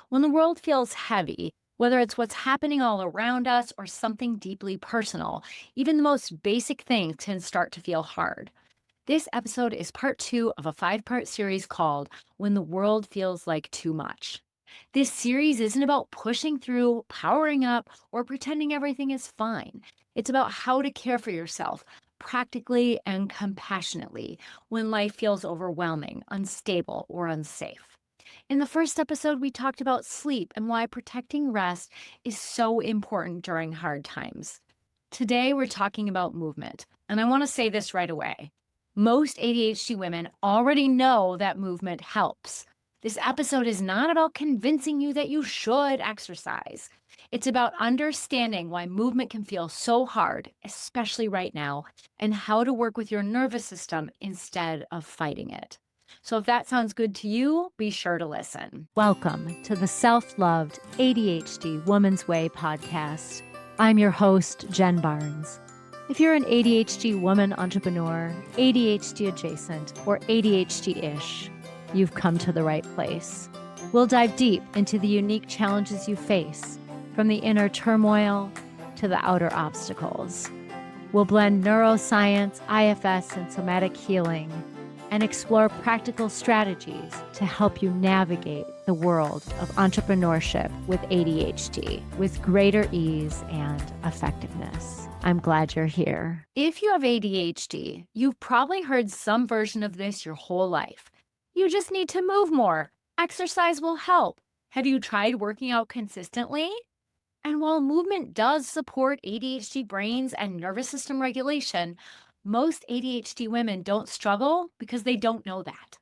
When the world feels heavy, whether it's what's happening all around us or something deeply personal, even the most basic things can start to feel hard. This episode is part two of a five-part series called When the World Feels Like Too Much. This series isn't about pushing through, powering up, or pretending everything is fine. It's about how to care for yourself practically and compassionately when life feels overwhelming, unstable, or unsafe. In the first episode, we talked about sleep and why protecting rest is so important during hard times. Today, we're talking about movement. And I want to say this right away. Most ADHD women already know that movement helps. This episode is not about convincing you that you should exercise. It's about understanding why movement can feel so hard, especially right now, and how to work with your nervous system instead of fighting it. So if that sounds good to you, be sure to listen. Welcome to the Self-Loved ADHD Woman's Way podcast. I'm your host, Jen Barnes. If you're an ADHD woman entrepreneur, ADHD adjacent, or ADHD-ish, you've come to the right place. We'll dive deep into the unique challenges you face, from the inner turmoil to the outer obstacles. We'll blend neuroscience, IFS, and somatic healing, and explore practical strategies to help you navigate the world of entrepreneurship with ADHD with greater ease and effectiveness. I'm glad you're here. If you have ADHD, you've probably heard some version of this your whole life. You just need to move more. Exercise will help. Have you tried working out consistently? And while movement does support ADHD brains and nervous system regulation, most ADHD women don't struggle because they don't know that.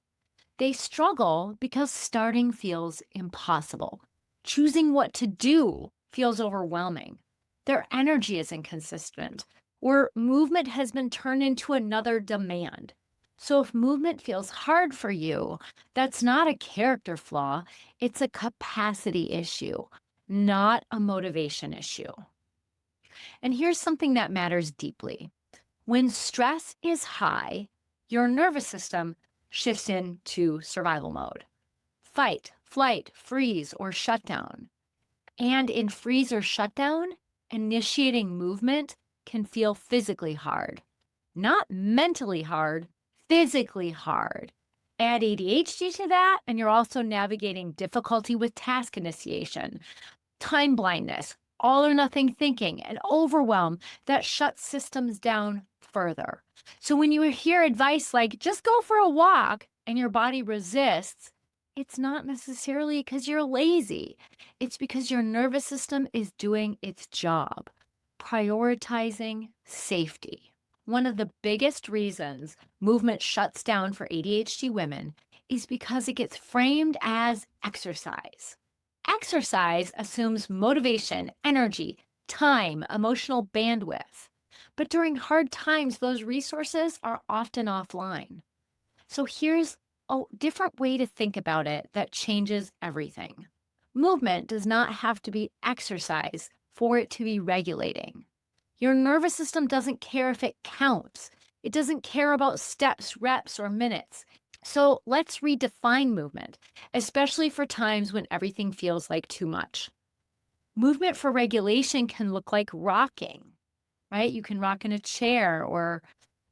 They struggle because starting feels impossible. Choosing what to do feels overwhelming. Their energy is inconsistent, or movement has been turned into another demand. So if movement feels hard for you, that's not a character flaw, it's a capacity issue, not a motivation issue. And here's something that matters deeply. When stress is high, your nervous system shifts into survival mode. Fight, flight, freeze, or shutdown. And in freeze or shutdown, initiating movement can feel physically hard. Not mentally hard, physically hard. Add ADHD to that, and you're also navigating difficulty with task initiation, time blindness, all or nothing thinking, and overwhelm that shuts systems down further. So when you hear advice like just go for a walk and your body resists, it's not necessarily because you're lazy. It's because your nervous system is doing its job, prioritizing safety. One of the biggest reasons movement shuts down for ADHD women is because it gets framed as exercise. Exercise assumes motivation, energy, time, emotional bandwidth. But during hard times, those resources are often offline. So here's a different way to think about it that changes everything. Movement does not have to be exercise for it to be regulating. Your nervous system doesn't care if it counts. It doesn't care about steps, reps, or minutes. So let's redefine movement, especially for times when everything feels like too much. Movement for regulation can look like rocking, right? You can rock in a chair or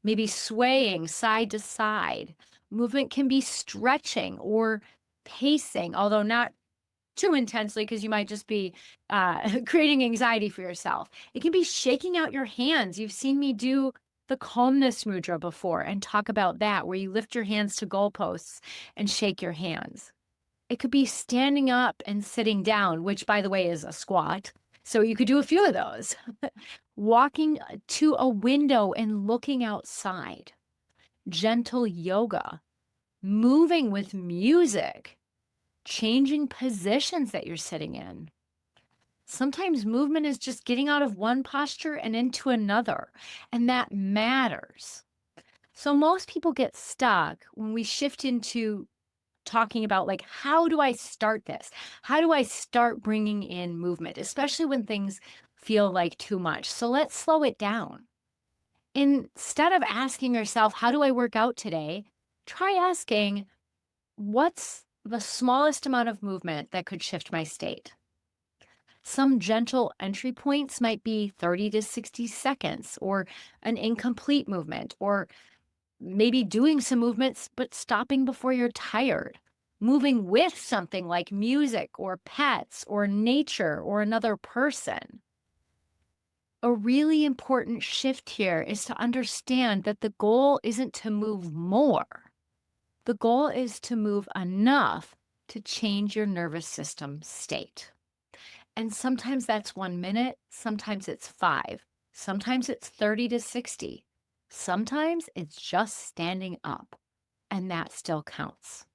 maybe swaying side to side. Movement can be stretching or pacing, although not too intensely because you might just be creating anxiety for yourself. It can be shaking out your hands. You've seen me do the calmness mudra before and talk about that, where you lift your hands to goalposts and shake your hands. It could be standing up and sitting down, which by the way is a squat. So you could do a few of those. Walking to a window and looking outside. Gentle yoga. Moving with music. Changing positions that you're sitting in. Sometimes movement is just getting out of one posture and into another, and that matters. So most people get stuck when we shift into talking about like, how do I start this? How do I start bringing in movement, especially when things feel like too much? So let's slow it down. Instead of asking yourself, how do I work out today? Try asking, what's the smallest amount of movement that could shift my state. Some gentle entry points might be 30 to 60 seconds, or an incomplete movement, or maybe doing some movements, but stopping before you're tired. Moving with something like music or pets or nature or another person. A really important shift here is to understand that the goal isn't to move more. The goal is to move enough to change your nervous system state. And sometimes that's 1 minute, sometimes it's five, sometimes it's 30 to 60, sometimes it's just standing up, and that still counts.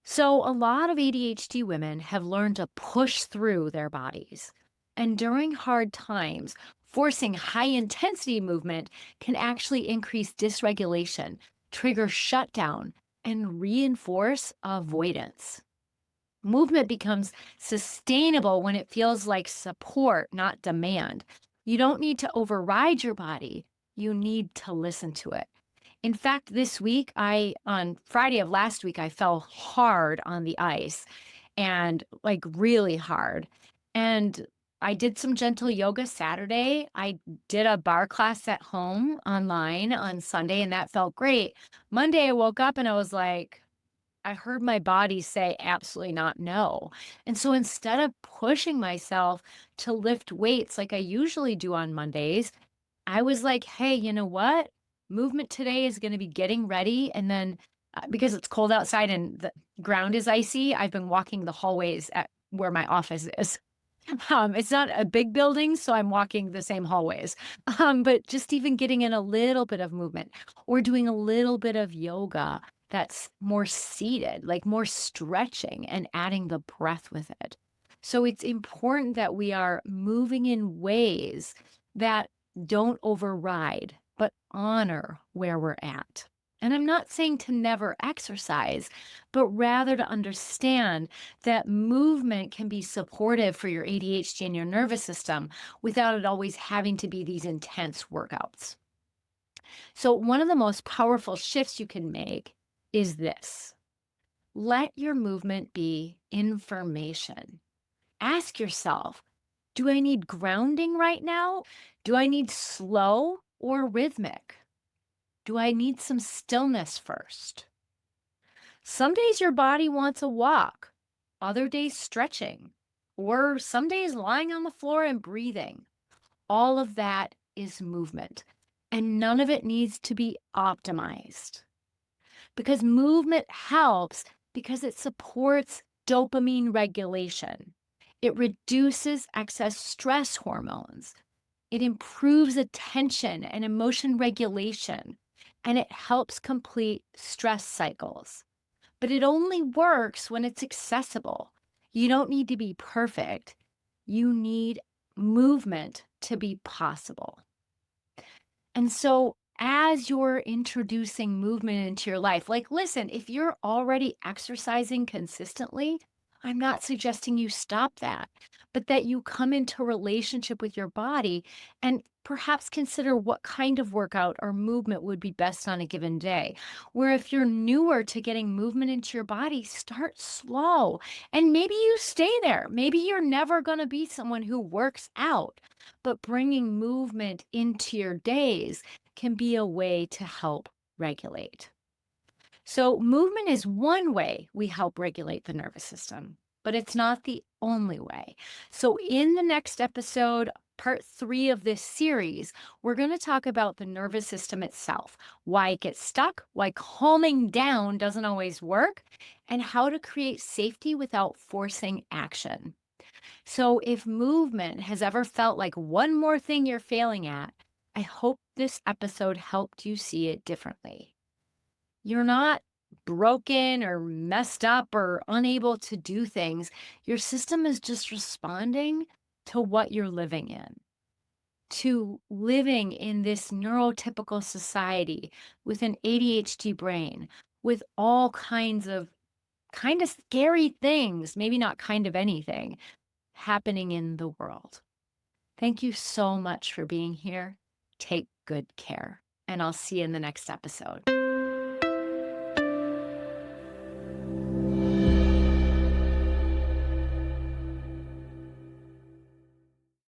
So, a lot of ADHD women have learned to push through their bodies. And during hard times, forcing high intensity movement can actually increase dysregulation, trigger shutdown, and reinforce avoidance. Movement becomes sustainable when it feels like support, not demand. You don't need to override your body, you need to listen to it. In fact, this week, on Friday of last week, I fell hard on the ice and like really hard. And I did some gentle yoga Saturday. I did a bar class at home online on Sunday, and that felt great. Monday, I woke up and I was like, I heard my body say absolutely not no. And so instead of pushing myself to lift weights like I usually do on Mondays, I was like, "Hey, you know what? Movement today is gonna be getting ready," and then, because it's cold outside and the ground is icy, I've been walking the hallways at where my office is. It's not a big building, so I'm walking the same hallways. But just even getting in a little bit of movement or doing a little bit of yoga that's more seated, like more stretching and adding the breath with it. So it's important that we are moving in ways that don't override, but honor where we're at. And I'm not saying to never exercise, but rather to understand that movement can be supportive for your ADHD and your nervous system without it always having to be these intense workouts. So, one of the most powerful shifts you can make is this: let your movement be information. Ask yourself, do I need grounding right now? Do I need slow or rhythmic? Do I need some stillness first? Some days your body wants a walk, other days stretching, or some days lying on the floor and breathing. All of that is movement, and none of it needs to be optimized because movement helps because it supports dopamine regulation. It reduces excess stress hormones. It improves attention and emotion regulation, and it helps complete stress cycles. But it only works when it's accessible. You don't need to be perfect. You need movement to be possible. And so, as you're introducing movement into your life, like, listen, if you're already exercising consistently, I'm not suggesting you stop that, but that you come into relationship with your body and perhaps consider what kind of workout or movement would be best on a given day. Where if you're newer to getting movement into your body, start slow and maybe you stay there. Maybe you're never going to be someone who works out, but bringing movement into your days can be a way to help regulate. So, movement is one way we help regulate the nervous system, but it's not the only way. So, in the next episode, part 3 of this series, we're going to talk about the nervous system itself, why it gets stuck, why calming down doesn't always work, and how to create safety without forcing action. So, if movement has ever felt like one more thing you're failing at, I hope this episode helped you see it differently. You're not broken or messed up or unable to do things. Your system is just responding to what you're living in, to living in this neurotypical society with an ADHD brain, with all kinds of kind of scary things, maybe not kind of anything happening in the world. Thank you so much for being here. Take good care, and I'll see you in the next episode.